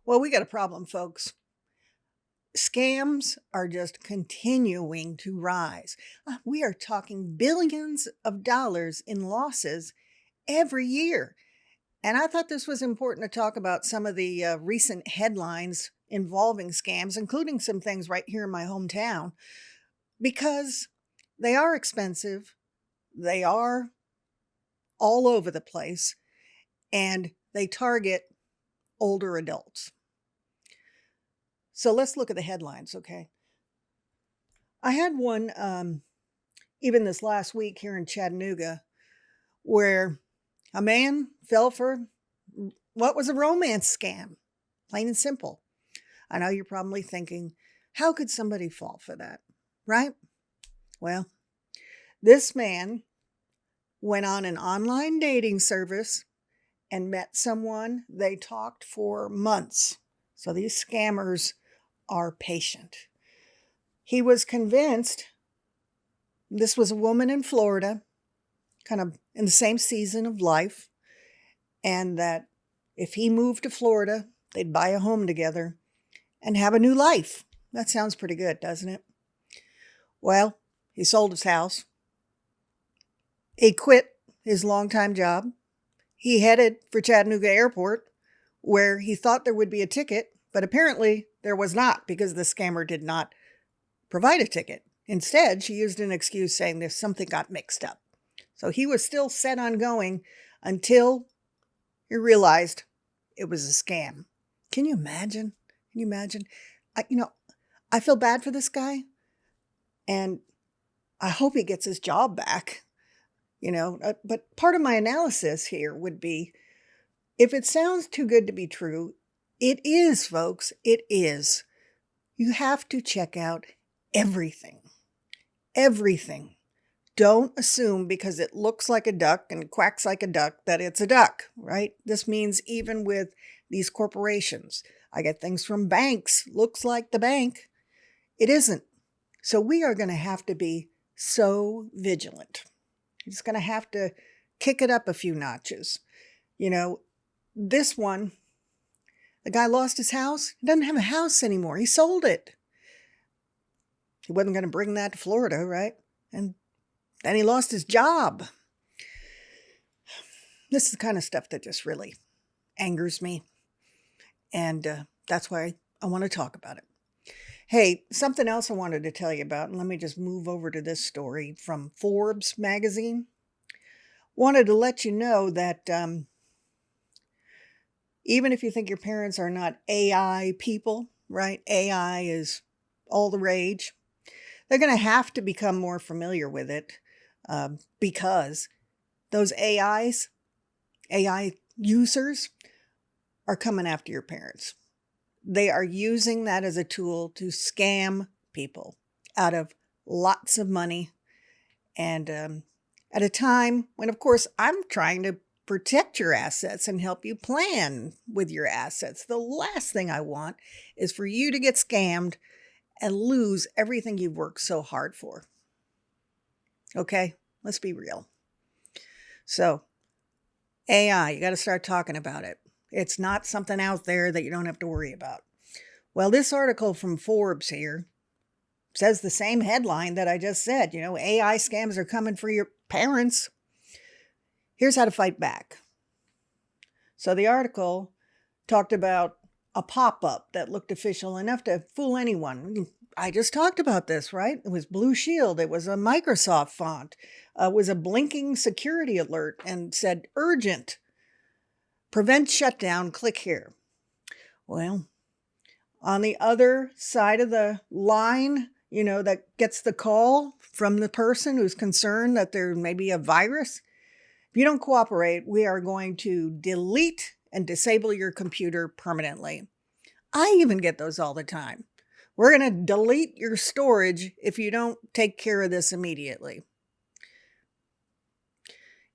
Well, we got a problem, folks. Scams are just continuing to rise. We are talking billions of dollars in losses every year. And I thought this was important to talk about some of the recent headlines involving scams, including some things right here in my hometown, because they are expensive, they are all over the place, and they target older adults. So let's look at the headlines, okay? I had one even this last week here in Chattanooga where a man fell for what was a romance scam, plain and simple. I know you're probably thinking, how could somebody fall for that? Right? Well, this man went on an online dating service and met someone. They talked for months. So these scammers are patient. He was convinced this was a woman in Florida, kind of in the same season of life, and that if he moved to Florida, they'd buy a home together and have a new life. That sounds pretty good, doesn't it? Well, he sold his house. He quit his longtime job. He headed for Chattanooga Airport, where he thought there would be a ticket, but apparently there was not because the scammer did not provide a ticket. Instead, she used an excuse saying that something got mixed up. So he was still set on going until he realized it was a scam. Can you imagine? Can you imagine? I feel bad for this guy, and I hope he gets his job back. But part of my analysis here would be, if it sounds too good to be true, it is, folks. It is. You have to check out everything. Everything. Don't assume because it looks like a duck and quacks like a duck that it's a duck, right? This means even with these corporations. I get things from banks. Looks like the bank. It isn't. So we are going to have to be so vigilant. You're just going to have to kick it up a few notches. This one, the guy lost his house. He doesn't have a house anymore. He sold it. He wasn't going to bring that to Florida, right? And then he lost his job. This is the kind of stuff that just really angers me. And that's why I want to talk about it. Hey, something else I wanted to tell you about, and let me just move over to this story from Forbes magazine. Wanted to let you know that even if you think your parents are not AI people, right? AI is all the rage. They're going to have to become more familiar with it because those AI users are coming after your parents. They are using that as a tool to scam people out of lots of money. And at a time when, of course, I'm trying to protect your assets and help you plan with your assets. The last thing I want is for you to get scammed and lose everything you've worked so hard for. Okay, let's be real. So, AI, you got to start talking about it. It's not something out there that you don't have to worry about. Well, this article from Forbes here says the same headline that I just said. AI scams are coming for your parents. Here's how to fight back. So the article talked about a pop-up that looked official enough to fool anyone. I just talked about this, right? It was Blue Shield. It was a Microsoft font. It was a blinking security alert and said, urgent. Prevent shutdown, click here. Well, on the other side of the line, that gets the call from the person who's concerned that there may be a virus. If you don't cooperate, we are going to delete and disable your computer permanently. I even get those all the time. We're going to delete your storage if you don't take care of this immediately.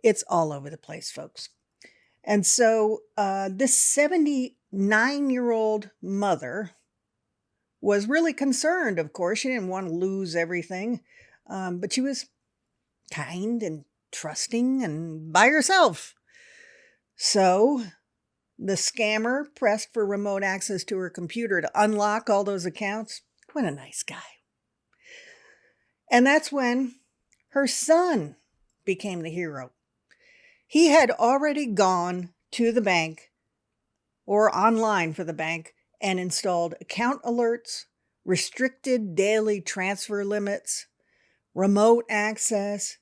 It's all over the place, folks. And so this 79-year-old mother was really concerned, of course. She didn't want to lose everything, but she was kind and trusting and by herself. So the scammer pressed for remote access to her computer to unlock all those accounts. What a nice guy. And that's when her son became the hero. He had already gone to the bank or online for the bank and installed account alerts, restricted daily transfer limits, remote access,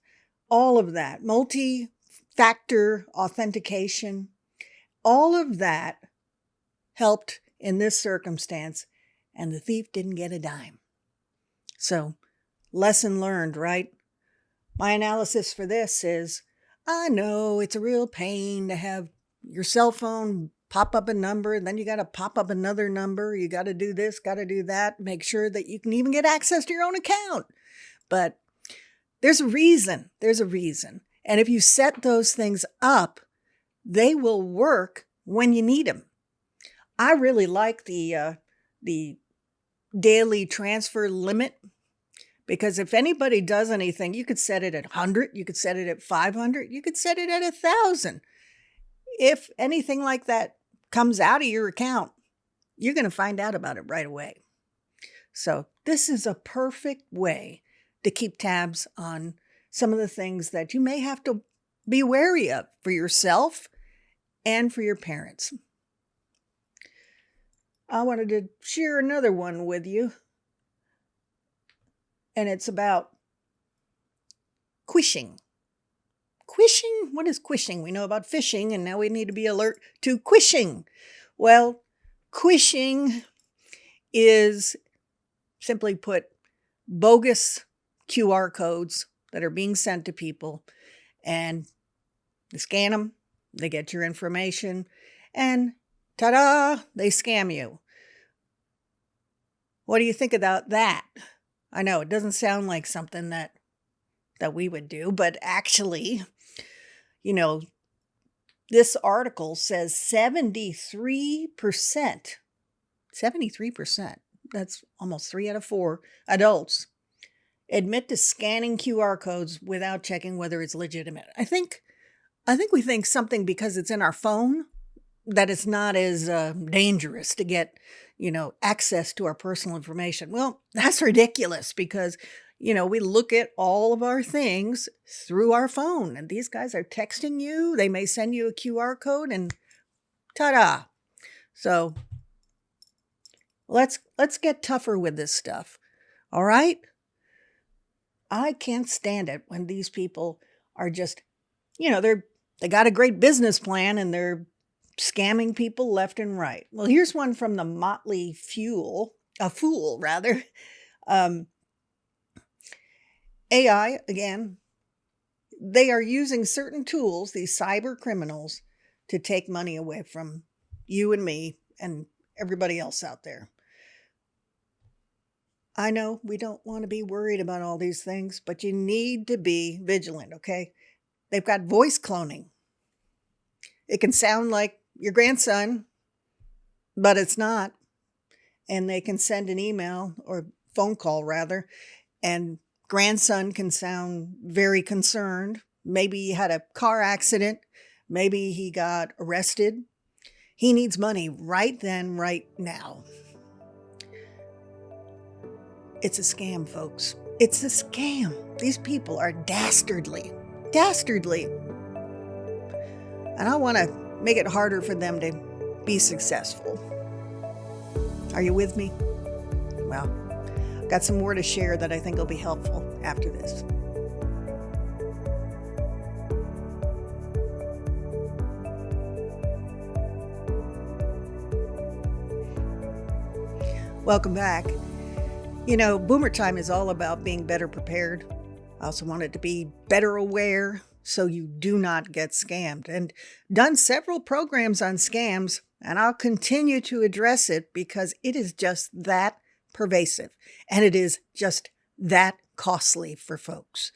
all of that, multi-factor authentication, all of that helped in this circumstance, and the thief didn't get a dime. So, lesson learned, right? My analysis for this is, I know it's a real pain to have your cell phone pop up a number, and then you got to pop up another number. You got to do this, got to do that, make sure that you can even get access to your own account. But there's a reason. There's a reason. And if you set those things up, they will work when you need them. I really like the daily transfer limit, because if anybody does anything, you could set it at 100, you could set it at 500, you could set it at 1,000. If anything like that comes out of your account, you're going to find out about it right away. So this is a perfect way to keep tabs on some of the things that you may have to be wary of for yourself and for your parents. I wanted to share another one with you, and it's about quishing. Quishing? What is quishing? We know about fishing, and now we need to be alert to quishing. Well, quishing is, simply put, bogus QR codes that are being sent to people, and they scan them, they get your information, and ta-da, they scam you. What do you think about that? I know it doesn't sound like something that we would do, but actually, this article says 73%, 73%, that's almost 3 out of 4 adults admit to scanning QR codes without checking whether it's legitimate. I think we think something because it's in our phone that it's not as dangerous to get, access to our personal information. Well, that's ridiculous because, we look at all of our things through our phone, and these guys are texting you. They may send you a QR code and ta-da. So let's get tougher with this stuff. All right? I can't stand it when these people are just, they got a great business plan and they're scamming people left and right. Well, here's one from the Motley Fool. AI, again, they are using certain tools, these cyber criminals, to take money away from you and me and everybody else out there. I know we don't want to be worried about all these things, but you need to be vigilant, okay? They've got voice cloning. It can sound like your grandson, but it's not. And they can send an email or phone call rather, and grandson can sound very concerned. Maybe he had a car accident. Maybe he got arrested. He needs money right then, right now. It's a scam, folks. It's a scam. These people are dastardly. Dastardly. And I want to make it harder for them to be successful. Are you with me? Well, I've got some more to share that I think will be helpful after this. Welcome back. Boomer Time is all about being better prepared. I also wanted to be better aware so you do not get scammed, and done several programs on scams, and I'll continue to address it because it is just that pervasive and it is just that costly for folks.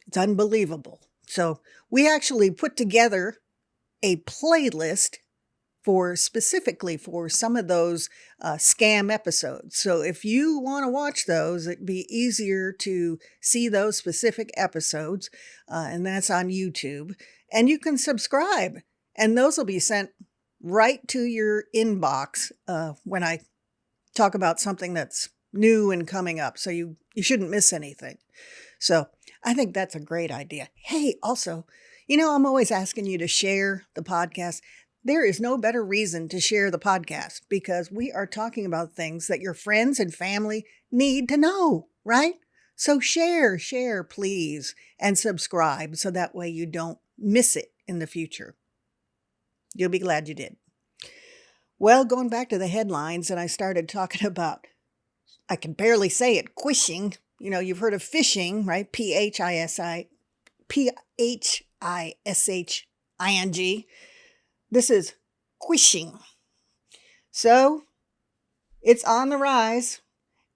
It's unbelievable. So we actually put together a playlist specifically for some of those scam episodes. So if you want to watch those, it'd be easier to see those specific episodes, and that's on YouTube. And you can subscribe, and those will be sent right to your inbox when I talk about something that's new and coming up. So you shouldn't miss anything. So I think that's a great idea. Hey, also, I'm always asking you to share the podcast. There is no better reason to share the podcast because we are talking about things that your friends and family need to know, right? So share, please, and subscribe so that way you don't miss it in the future. You'll be glad you did. Well, going back to the headlines, and I started talking about, I can barely say it, quishing. You've heard of phishing, right? Phishing. This is quishing. So it's on the rise.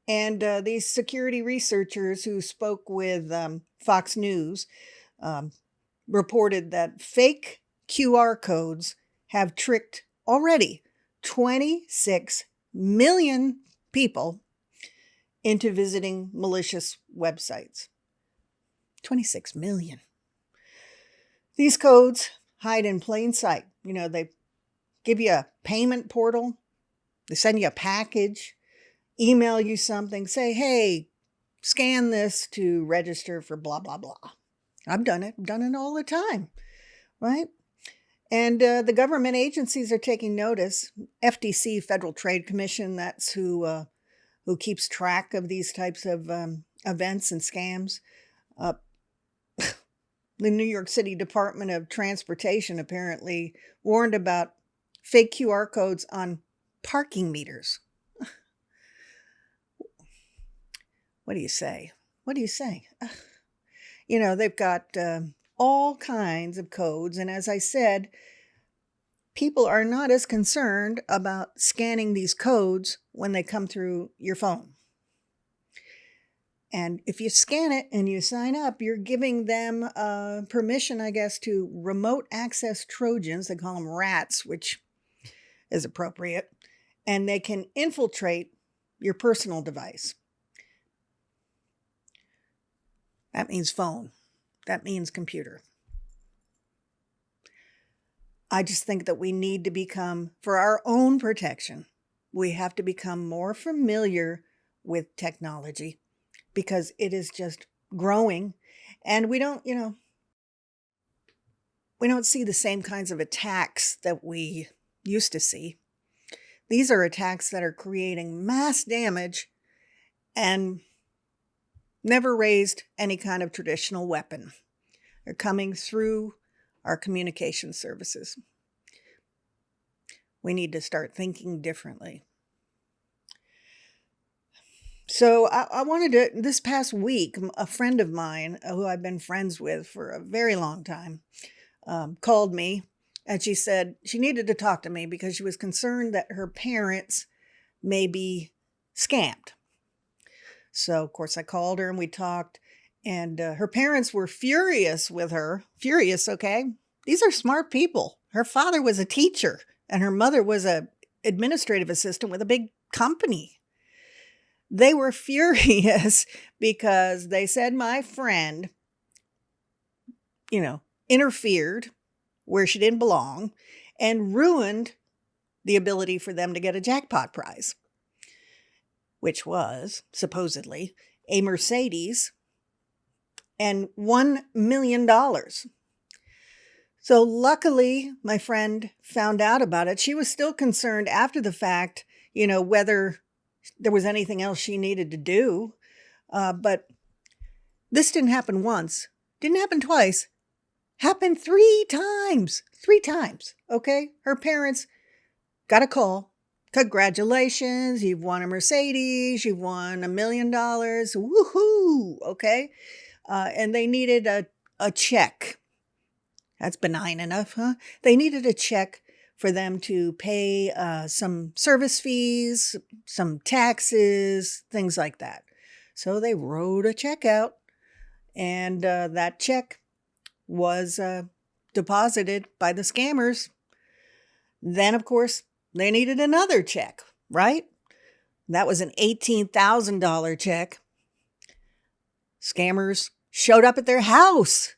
And these security researchers who spoke with Fox News reported that fake QR codes have tricked already 26 million people into visiting malicious websites. 26 million. These codes hide in plain sight. They give you a payment portal, they send you a package, email you something, say, hey, scan this to register for blah, blah, blah. I've done it all the time, right? And the government agencies are taking notice. FTC, Federal Trade Commission, that's who keeps track of these types of events and scams. The New York City Department of Transportation apparently warned about fake QR codes on parking meters. What do you say? They've got all kinds of codes. And as I said, people are not as concerned about scanning these codes when they come through your phone. And if you scan it and you sign up, you're giving them permission, I guess, to remote access Trojans. They call them rats, which is appropriate. And they can infiltrate your personal device. That means phone. That means computer. I just think that we need to become, for our own protection, we have to become more familiar with technology because it is just growing and we don't see the same kinds of attacks that we used to see. These are attacks that are creating mass damage and never raised any kind of traditional weapon. They're coming through our communication services. We need to start thinking differently. So I wanted to, this past week, a friend of mine who I've been friends with for a very long time called me and she said she needed to talk to me because she was concerned that her parents may be scammed. So, of course, I called her and we talked, and her parents were furious with her. Furious, okay? These are smart people. Her father was a teacher, and her mother was a administrative assistant with a big company. They were furious because they said my friend, interfered where she didn't belong and ruined the ability for them to get a jackpot prize, which was supposedly a Mercedes and $1 million. So luckily, my friend found out about it. She was still concerned after the fact, whether there was anything else she needed to do. But this didn't happen once, didn't happen twice, happened 3 times. 3 times, okay? Her parents got a call. Congratulations, you've won a Mercedes, you've won $1 million, woohoo, okay? And they needed a check. That's benign enough, huh? They needed a check for them to pay some service fees, some taxes, things like that. So they wrote a check out, and that check was deposited by the scammers. Then, of course, they needed another check, right? That was an $18,000 check. Scammers showed up at their house,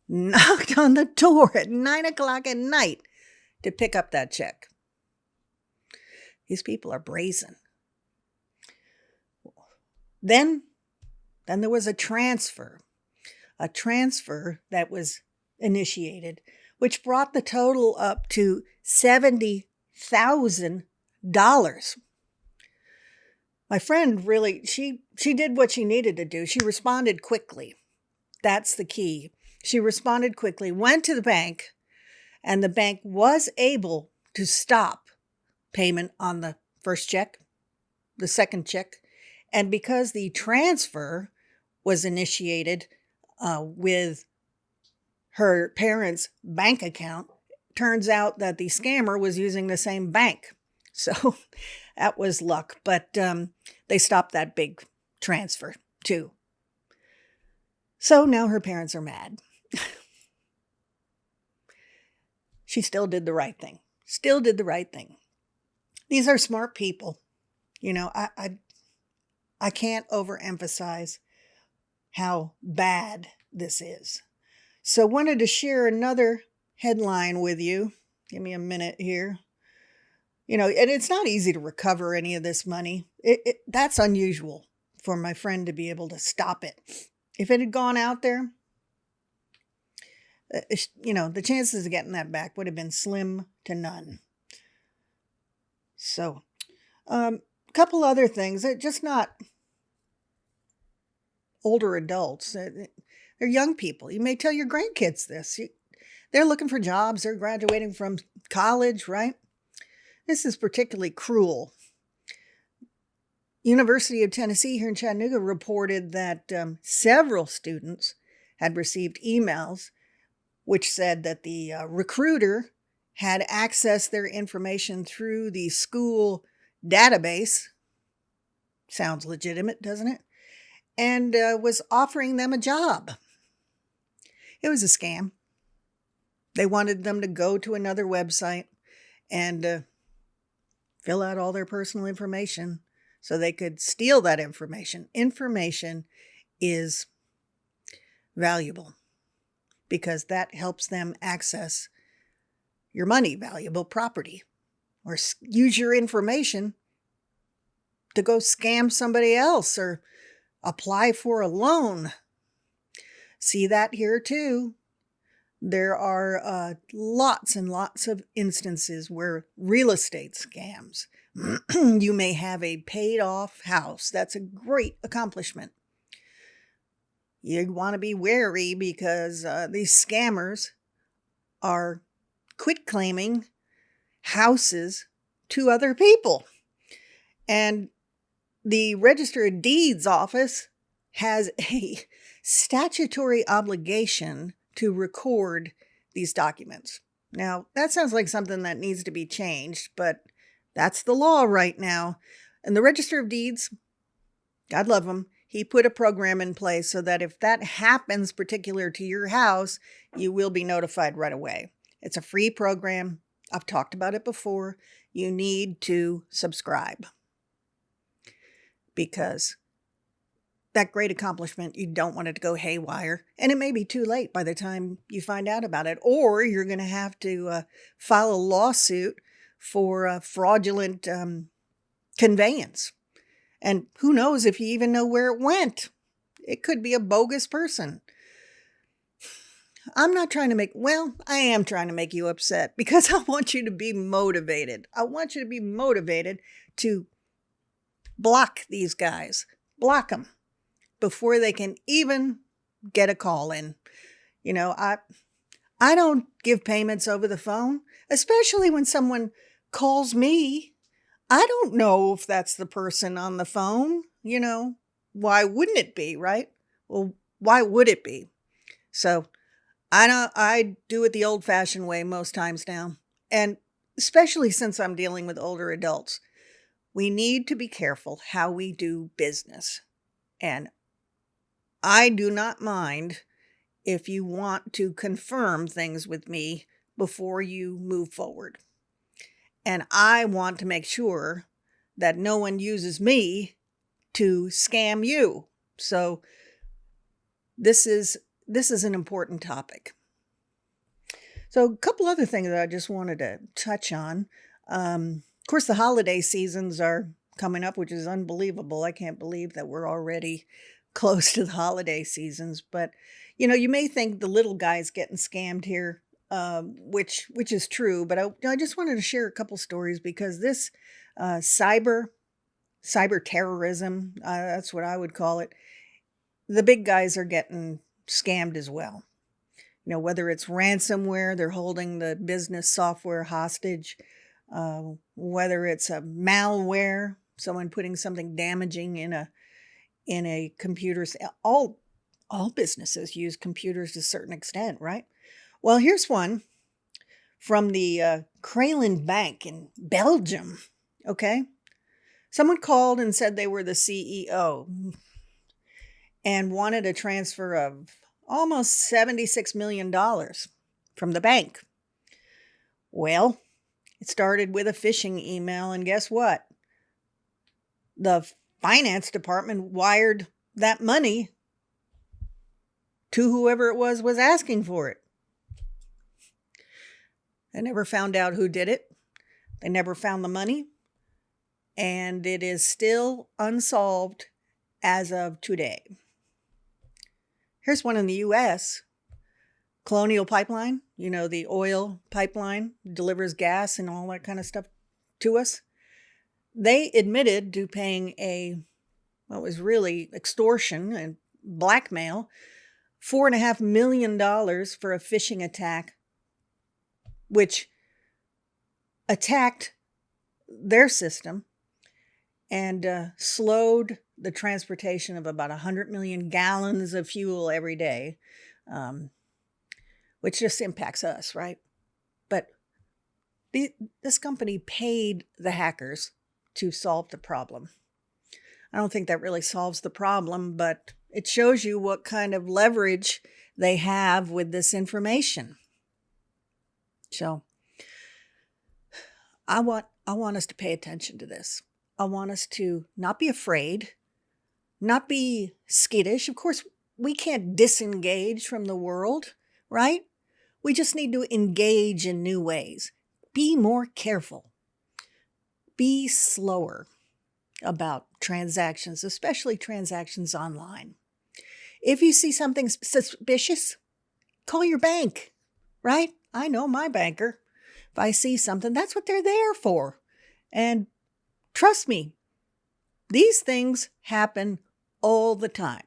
knocked on the door at 9 o'clock at night to pick up that check. These people are brazen. Then there was a transfer that was initiated, which brought the total up to $70,000. My friend really, she did what she needed to do. She responded quickly. That's the key. She responded quickly, went to the bank, and the bank was able to stop payment on the first check, the second check. And because the transfer was initiated with her parents' bank account, turns out that the scammer was using the same bank. So that was luck. But they stopped that big transfer too. So now her parents are mad. She still did the right thing. Still did the right thing. These are smart people. You know, I can't overemphasize how bad this is. So wanted to share another headline with you. Give me a minute here. You know, and it's not easy to recover any of this money. That's unusual for my friend to be able to stop it. If it had gone out there, you know, the chances of getting that back would have been slim to none. So, a couple other things. They're just not older adults. They're young people. You may tell your grandkids this. They're looking for jobs. They're graduating from college, right? This is particularly cruel. University of Tennessee here in Chattanooga reported that several students had received emails which said that the recruiter had accessed their information through the school database. Sounds legitimate, doesn't it? And was offering them a job. It was a scam. They wanted them to go to another website and fill out all their personal information so they could steal that information. Information is valuable because that helps them access your money, valuable property, or use your information to go scam somebody else or apply for a loan. See that here too. There are lots and lots of instances where real estate scams. You may have a paid off house. That's a great accomplishment. You want to be wary because these scammers are quitclaiming houses to other people. And the Register of Deeds office has a statutory obligation to record these documents. Now, that sounds like something that needs to be changed, but that's the law right now. And the Register of Deeds, God love him, he put a program in place so that if that happens particular to your house, you will be notified right away. It's a free program. I've talked about it before. You need to subscribe because that great accomplishment, you don't want it to go haywire. And it may be too late by the time you find out about it. Or you're going to have to file a lawsuit for fraudulent conveyance. And who knows if you even know where it went. It could be a bogus person. I'm not trying to I am trying to make you upset because I want you to be motivated. I want you to be motivated to block these guys. Block them before they can even get a call in. You know, I don't give payments over the phone, especially when someone calls me. I don't know if that's the person on the phone. You know, why wouldn't it be, right? Well, why would it be? So I do it the old-fashioned way most times now. And especially since I'm dealing with older adults, we need to be careful how we do business. And I do not mind if you want to confirm things with me before you move forward. And I want to make sure that no one uses me to scam you. So this is an important topic. So, a couple other things that I just wanted to touch on. Of course, the holiday seasons are coming up, which is unbelievable. I can't believe that we're already close to the holiday seasons. But you may think the little guy's getting scammed here, which is true. But I just wanted to share a couple stories because this cyber terrorism, that's what I would call it. The big guys are getting scammed as well. Whether it's ransomware, they're holding the business software hostage, whether it's a malware, someone putting something damaging in a computer. All businesses use computers to a certain extent, right? Well, here's one from the Kralin Bank in Belgium. Okay, someone called and said they were the CEO and wanted a transfer of almost $76 million from the bank. Well, it started with a phishing email, and guess what? The finance department wired that money to whoever it was asking for it. They never found out who did it. They never found the money. And it is still unsolved as of today. Here's one in the U.S. Colonial Pipeline, the oil pipeline delivers gas and all that kind of stuff to us. They admitted to paying what was really extortion and blackmail, $4.5 million for a phishing attack, which attacked their system and slowed the transportation of about 100 million gallons of fuel every day, which just impacts us, right? But this company paid the hackers to solve the problem. I don't think that really solves the problem, but it shows you what kind of leverage they have with this information. So I want us to pay attention to this. I want us to not be afraid, not be skittish. Of course, we can't disengage from the world, right? We just need to engage in new ways. Be more careful. Be slower about transactions, especially transactions online. If you see something suspicious, call your bank, right? I know my banker. If I see something, that's what they're there for. And trust me, these things happen all the time.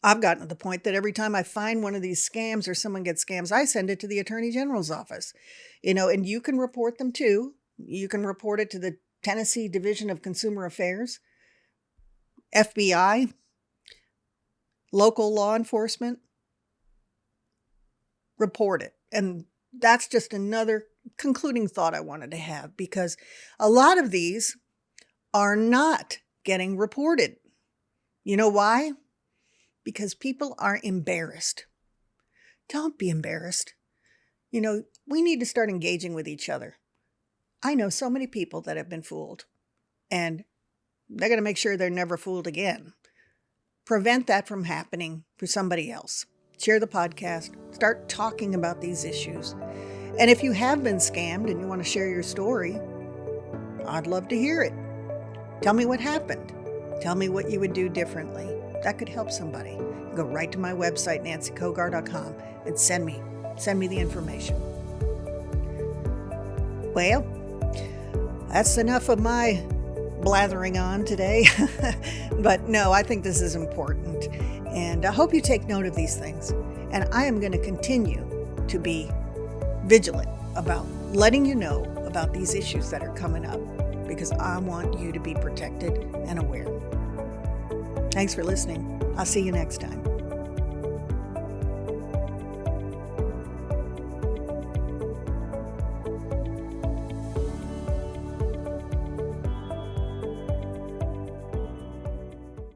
I've gotten to the point that every time I find one of these scams or someone gets scams, I send it to the Attorney General's office. And you can report them too. You can report it to the Tennessee Division of Consumer Affairs, FBI, local law enforcement. Report it. And that's just another concluding thought I wanted to have, because a lot of these are not getting reported. You know why? Because people are embarrassed. Don't be embarrassed. We need to start engaging with each other. I know so many people that have been fooled, and they're going to make sure they're never fooled again. Prevent that from happening for somebody else. Share the podcast. Start talking about these issues. And if you have been scammed and you want to share your story, I'd love to hear it. Tell me what happened. Tell me what you would do differently. That could help somebody. Go right to my website, nancycogar.com, and send me the information. Well, that's enough of my blathering on today. But no, I think this is important. And I hope you take note of these things. And I am going to continue to be vigilant about letting you know about these issues that are coming up, because I want you to be protected and aware. Thanks for listening. I'll see you next time.